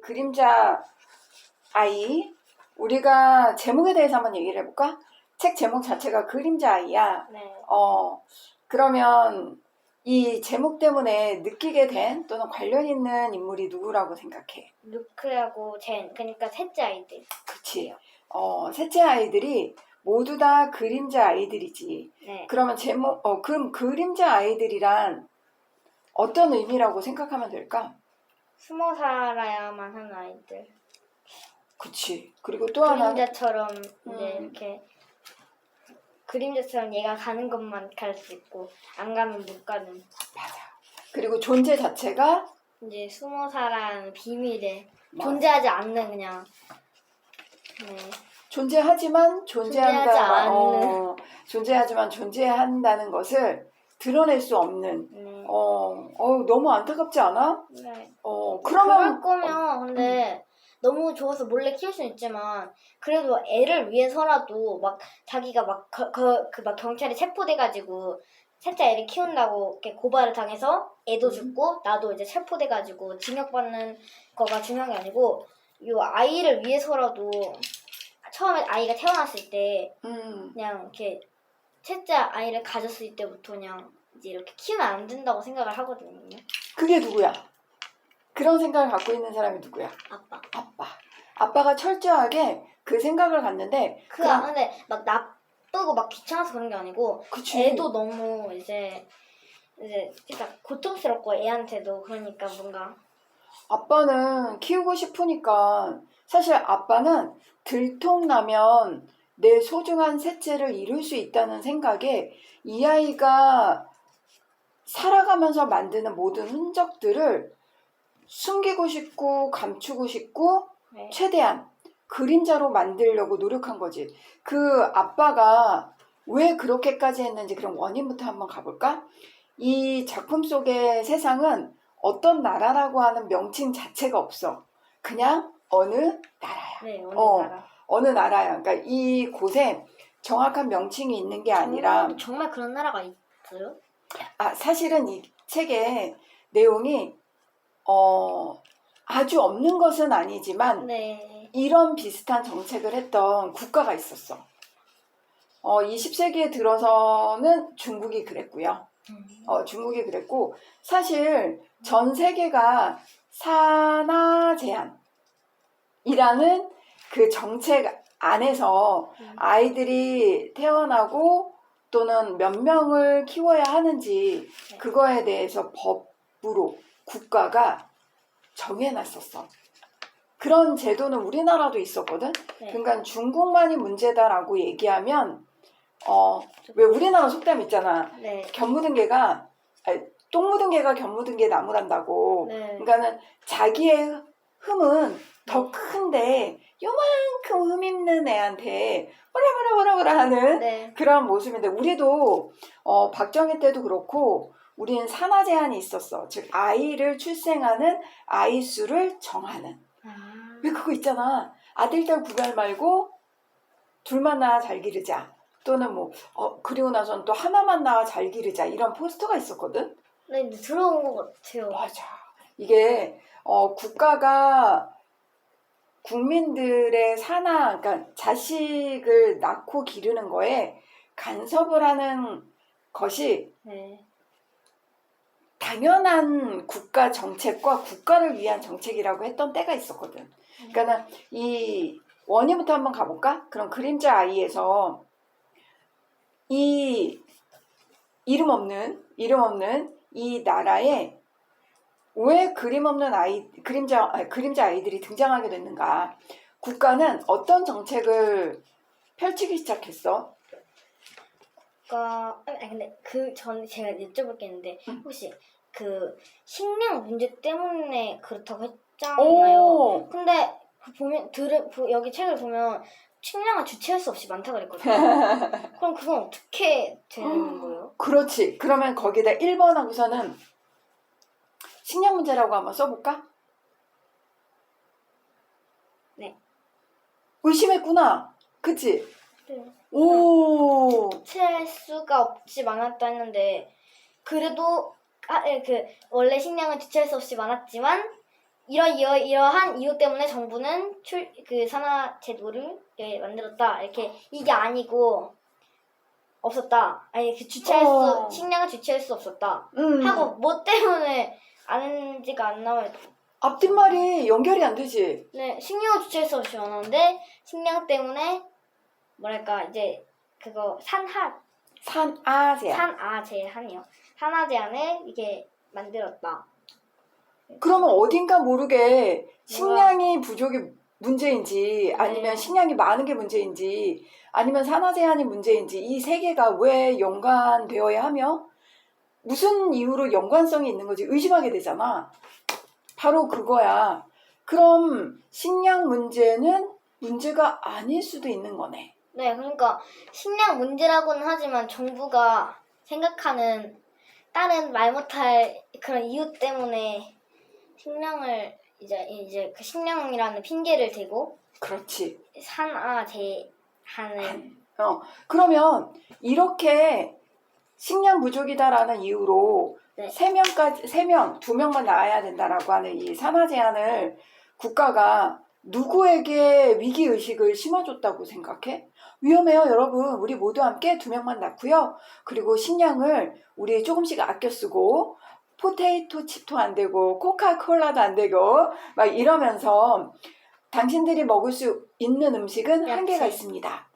그림자 아이, 우리가 제목에 대해서 한번 얘기를 해볼까? 책 제목 자체가 그림자 아이야. 네. 그러면 이 제목 때문에 느끼게 된 또는 관련 있는 인물이 누구라고 생각해? 루크하고 젠, 그러니까 셋째 아이들. 그치. 셋째 아이들이 모두 다 그림자 아이들이지. 네. 그러면 그럼 그림자 아이들이란 어떤 의미라고 생각하면 될까? 숨어 살아야만 하는 아이들. 그치. 그리고 또 하나는 그림자처럼 이제 이렇게 그림자처럼 얘가 가는 것만 갈 수 있고 안 가면 못 가는. 맞아. 그리고 존재 자체가 이제 숨어 살아는 비밀에 맞아. 존재하지 않는 그냥. 네. 존재하지만 존재하지 않는. 존재하지만 존재한다는 것을 드러낼 수 없는. 네. 너무 안타깝지 않아? 네. 그러면 그럴 거면 근데 너무 좋아서 몰래 키울 수는 있지만 그래도 애를 위해서라도 막 자기가 막 막 경찰에 체포돼가지고 셋째 애를 키운다고 이렇게 고발을 당해서 애도 죽고 나도 이제 체포돼가지고 징역받는 거가 중요한 게 아니고 이 아이를 위해서라도 처음에 아이가 태어났을 때 그냥 이렇게 셋째 아이를 가졌을 때부터 그냥 이제 이렇게 키우면 안 된다고 생각을 하거든요. 그게 누구야? 그런 생각을 갖고 있는 사람이 누구야? 아빠. 아빠가 철저하게 그 생각을 갖는데 근데 막 나쁘고 막 귀찮아서 그런 게 아니고 그치. 애도 너무 이제 진짜 고통스럽고 애한테도 그러니까 뭔가 아빠는 키우고 싶으니까 사실 아빠는 들통나면 내 소중한 셋째를 잃을 수 있다는 생각에 이 아이가 살아가면서 만드는 모든 흔적들을 숨기고 싶고 감추고 싶고 네. 최대한 그림자로 만들려고 노력한 거지. 그 아빠가 왜 그렇게까지 했는지 그런 원인부터 한번 가볼까? 이 작품 속의 세상은 어떤 나라라고 하는 명칭 자체가 없어. 그냥 어느 나라야. 네, 나라. 어느 나라야. 그러니까 이 곳에 정확한 명칭이 있는 게 아니라 정말 그런 나라가 있어요? 사실은 이 책의 내용이 아주 없는 것은 아니지만 네. 이런 비슷한 정책을 했던 국가가 있었어. 20세기에 들어서는 중국이 그랬고요. 중국이 그랬고 사실 전 세계가 산하 제한이라는 그 정책 안에서 아이들이 태어나고 또는 몇 명을 키워야 하는지 그거에 대해서 법으로 국가가 정해놨었어. 그런 제도는 우리나라도 있었거든. 네. 그러니까 중국만이 문제다라고 얘기하면 왜 우리나라 속담 있잖아. 네. 똥 묻은 개가 견 묻은 개 나무란다고. 네. 그러니까는 자기의 흠은 더 큰데 요만큼 흠 있는 애한테 뭐라 하는 네. 그런 모습인데 우리도 박정희 때도 그렇고 우리는 산하 제한이 있었어. 즉 아이를 출생하는 아이 수를 정하는. 왜 그거 있잖아. 아들 딸 구별 말고 둘만 낳아 잘 기르자. 또는 그리고 나선 또 하나만 낳아 잘 기르자. 이런 포스터가 있었거든. 네, 들어온 것 같아요. 맞아. 이게 국가가 국민들의 그러니까 자식을 낳고 기르는 거에 간섭을 하는 것이 네. 당연한 국가 정책과 국가를 위한 정책이라고 했던 때가 있었거든. 그러니까 이 원인부터 한번 가볼까? 그럼 그림자 아이에서 이 이름 없는 이 나라에 왜 그림자 아이들이 등장하게 됐는가? 국가는 어떤 정책을 펼치기 시작했어? 근데 제가 여쭤볼 게 있는데 혹시 그 식량 문제 때문에 그렇다고 했잖아요. 근데 여기 책을 보면 식량을 주체할 수 없이 많다 그랬거든요. 그럼 그건 어떻게 되는 거예요? 그렇지. 그러면 거기다 1번 하고서는 식량 문제라고 한번 써볼까? 네. 의심했구나. 그치? 네. 오. 주체할 수가 없지 많았다 했는데 그래도 원래 식량은 주체할 수 없이 많았지만 이러한 이유 때문에 정부는 그 산하 제도를 만들었다. 이렇게 이게 아니고 없었다. 아니 그 식량을 주체할 수 없었다. 하고 뭐 때문에 아는지가 안 나와요. 앞뒷말이 연결이 안 되지. 네, 식량을 주체할 수 없이 많았는데 식량 때문에 뭐랄까 이제 그거 산화제한이요. 산화제한을 이게 만들었다. 그러면 어딘가 모르게 식량이 부족이 문제인지 아니면 네. 식량이 많은 게 문제인지 아니면 산화 제한이 문제인지 이 세 개가 왜 연관되어야 하며 무슨 이유로 연관성이 있는 건지 의심하게 되잖아. 바로 그거야. 그럼 식량 문제는 문제가 아닐 수도 있는 거네. 네, 그러니까 식량 문제라고는 하지만 정부가 생각하는 다른 말 못할 그런 이유 때문에 식량을 이제 그 식량이라는 핑계를 대고 그렇지. 산화제한을 그러면 이렇게 식량 부족이다라는 이유로 네. 2명만 나와야 된다라고 하는 이 산화 제한을 국가가 누구에게 위기의식을 심어줬다고 생각해? 위험해요, 여러분. 우리 모두 함께 2명만 낳고요. 그리고 식량을 우리 조금씩 아껴 쓰고 포테이토 칩도 안 되고 코카콜라도 안 되고 막 이러면서 당신들이 먹을 수 있는 음식은 한계가 있습니다.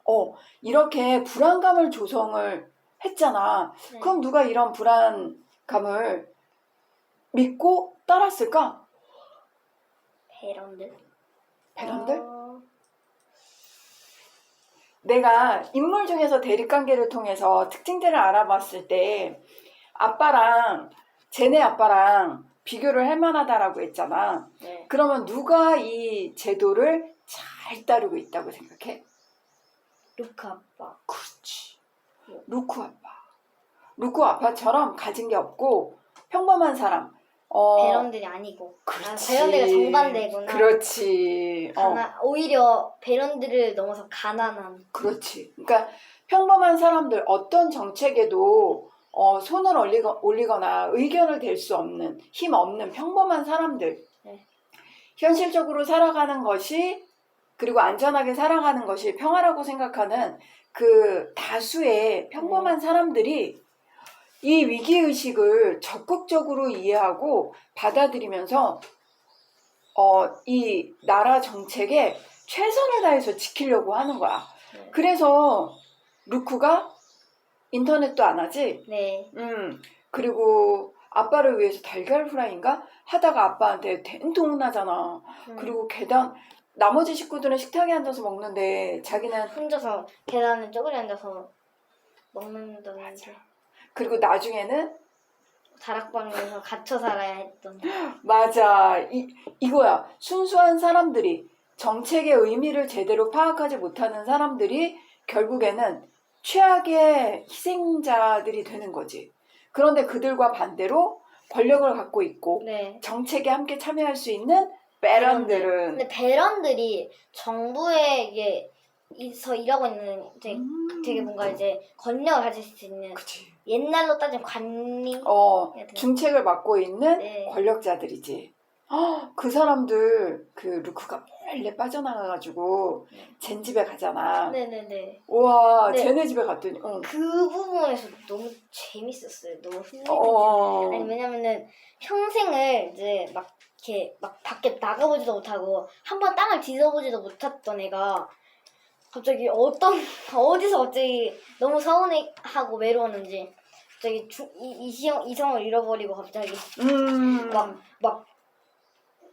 이렇게 불안감을 조성을 했잖아. 네. 그럼 누가 이런 불안감을 믿고 따랐을까? 배런들? 내가 인물 중에서 대립관계를 통해서 특징들을 알아봤을 때 쟤네 아빠랑 비교를 할 만하다라고 했잖아. 네. 그러면 누가 이 제도를 잘 따르고 있다고 생각해? 루크 아빠. 그렇지. 루크 아빠처럼 가진 게 없고 평범한 사람. 배런들이 아니고. 그렇지. 배런들가 정반대구나. 그렇지. 오히려 배런들을 넘어서 가난한. 그렇지. 그러니까 평범한 사람들 어떤 정책에도 손을 올리거나 의견을 댈 수 없는 힘 없는 평범한 사람들. 네. 현실적으로 살아가는 것이 그리고 안전하게 살아가는 것이 평화라고 생각하는 그 다수의 평범한 사람들이 이 위기의식을 적극적으로 이해하고 받아들이면서 이 나라 정책에 최선을 다해서 지키려고 하는 거야. 네. 그래서 루크가 인터넷도 안 하지. 네. 그리고 아빠를 위해서 달걀 후라이인가 하다가 아빠한테 된통 나잖아. 그리고 나머지 식구들은 식탁에 앉아서 먹는데 자기는 혼자서 계단에 쪼그려 앉아서 먹는다는데. 그리고 나중에는 다락방에서 갇혀 살아야 했던. 맞아. 이거야. 순수한 사람들이 정책의 의미를 제대로 파악하지 못하는 사람들이 결국에는 최악의 희생자들이 되는 거지. 그런데 그들과 반대로 권력을 갖고 있고 네. 정책에 함께 참여할 수 있는 배런들은 근데 배런들이 정부에 일하고 있는 되게 뭔가 이제 권력을 가질 수 있는 그치. 옛날로 따지면 관리 중책을 맡고 있는 네. 권력자들이지. 그 사람들 그 루크가 몰래 빠져나가가지고 쟨 집에 가잖아. 네네네. 우와, 네. 쟤네 집에 갔더니 그 부분에서 너무 재밌었어요. 너무 흥미진진해. 아니 왜냐면은 평생을 이제 막 이렇게 막 밖에 나가보지도 못하고 한 번 땅을 뒤져보지도 못했던 애가 갑자기 어디서 갑자기 너무 서운해하고 외로웠는지 갑자기 이성을 잃어버리고 갑자기 막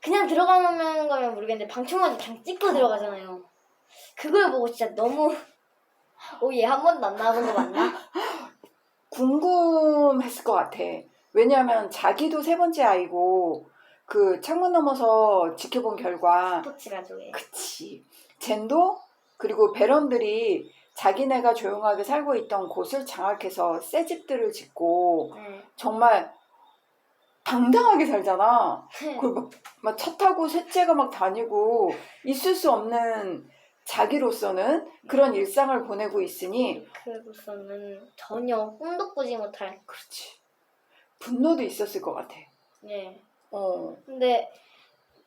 그냥 들어가는 거면 모르겠는데 방충망에 그냥 찍고 들어가잖아요. 그걸 보고 진짜 너무 얘 한 번도 안 나와본 거 맞나? 궁금했을 것 같아. 왜냐하면 자기도 3번째 아이고 그 창문 넘어서 지켜본 결과 스포츠 가족에. 그치. 젠도 그리고 배런들이 자기네가 조용하게 살고 있던 곳을 장악해서 새 집들을 짓고 정말 당당하게 살잖아. 그리고 막 차 타고 셋째가 막 다니고 있을 수 없는 자기로서는 그런 일상을 보내고 있으니 그로서는 전혀 꿈도 꾸지 못할. 그렇지. 분노도 있었을 것 같아. 네. 어. 근데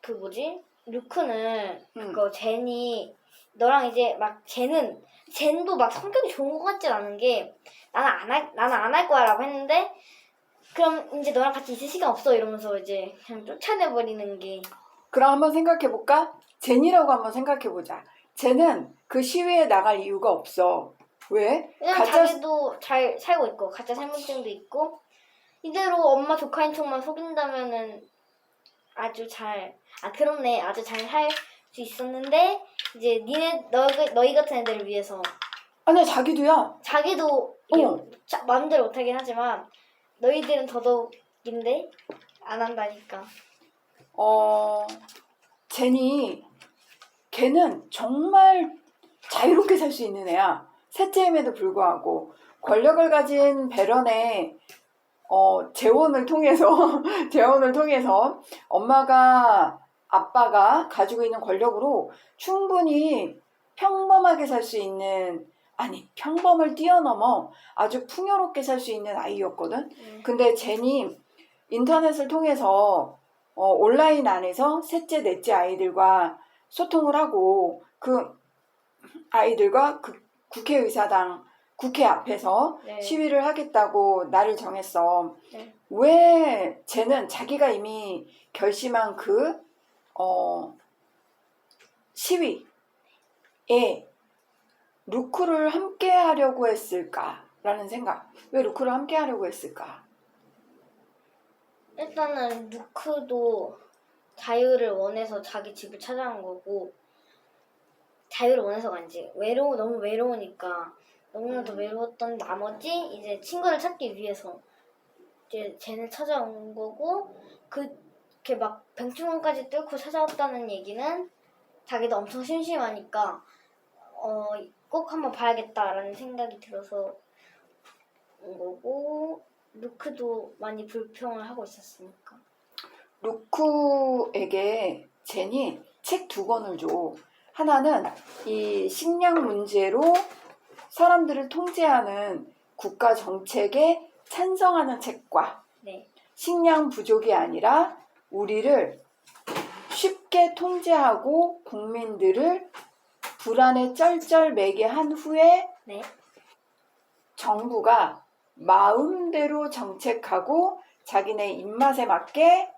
그 뭐지? 루크는 응. 그거 젠이 너랑 이제 막 젠도 막 성격이 좋은 것 같진 않은 게 나는 안 할 거야라고 했는데 그럼 이제 너랑 같이 있을 시간 없어 이러면서 이제 그냥 쫓아내버리는 게 그럼 한번 생각해볼까? 제니라고 한번 생각해보자. 쟤는 그 시위에 나갈 이유가 없어. 왜? 왜냐면 자기도 잘 살고 있고 가짜 신분증도 있고 이대로 엄마 조카인 척만 속인다면은 아주 잘 그렇네 아주 잘 살 수 있었는데 이제 너희 같은 애들을 위해서 아니야, 자기도야. 자기도 마음대로 못하긴 하지만 너희들은 더더욱인데 안 한다니까. 제니, 걔는 정말 자유롭게 살 수 있는 애야. 셋째임에도 불구하고 권력을 가진 배런의 재혼을 통해서 재혼을 통해서 엄마가 아빠가 가지고 있는 권력으로 충분히 평범하게 살 수 있는 평범을 뛰어넘어 아주 풍요롭게 살 수 있는 아이였거든. 근데 제니 인터넷을 통해서 온라인 안에서 셋째, 넷째 아이들과 소통을 하고 그 아이들과 그 국회의사당 국회 앞에서 네. 시위를 하겠다고 날을 정했어. 네. 왜 쟤는 자기가 이미 결심한 그 시위에 루크를 함께 하려고 했을까라는 생각. 왜 루크를 함께 하려고 했을까? 일단은 루크도 자유를 원해서 자기 집을 찾아간 거고 자유를 원해서가 아니지 너무 외로우니까 너무나도 외로웠던 나머지 이제 친구를 찾기 위해서 이제 쟤를 찾아온 거고 그렇게 막 뱅충원까지 뚫고 찾아왔다는 얘기는 자기도 엄청 심심하니까 꼭 한번 봐야겠다라는 생각이 들어서 온 거고 루크도 많이 불평을 하고 있었으니까. 루크에게 젠이 책 2권을 줘. 하나는 이 식량 문제로 사람들을 통제하는 국가 정책에 찬성하는 책과 네. 식량 부족이 아니라 우리를 쉽게 통제하고 국민들을 불안에 쩔쩔매게 한 후에 네. 정부가 마음대로 정책하고 자기네 입맛에 맞게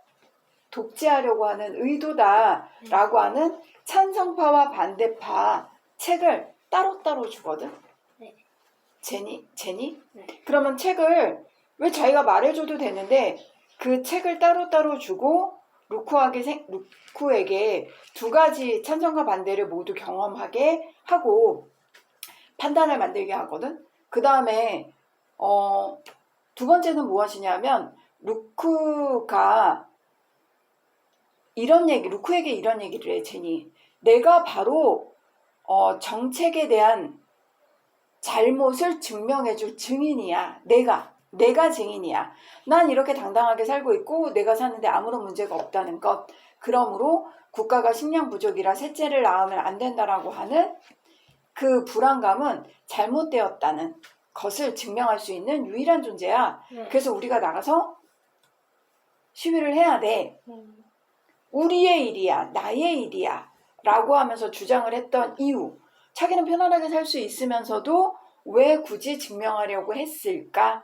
독재하려고 하는 의도다라고 하는 찬성파와 반대파 책을 따로따로 주거든. 네. 제니? 네. 그러면 책을 왜 자기가 말해줘도 되는데 그 책을 따로따로 주고 루크에게 2가지 찬성과 반대를 모두 경험하게 하고 판단을 만들게 하거든. 그 다음에 2번째는 무엇이냐면 루크가 루크에게 이런 얘기를 해. 제니, 내가 바로 정책에 대한 잘못을 증명해줄 증인이야. 내가 증인이야. 난 이렇게 당당하게 살고 있고 내가 사는데 아무런 문제가 없다는 것. 그러므로 국가가 식량 부족이라 셋째를 낳으면 안 된다라고 하는 그 불안감은 잘못되었다는 것을 증명할 수 있는 유일한 존재야. 네. 그래서 우리가 나가서 시위를 해야 돼. 우리의 일이야, 나의 일이야 라고 하면서 주장을 했던 이유, 자기는 편안하게 살 수 있으면서도 왜 굳이 증명하려고 했을까?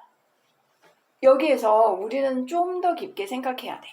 여기에서 우리는 좀 더 깊게 생각해야 돼.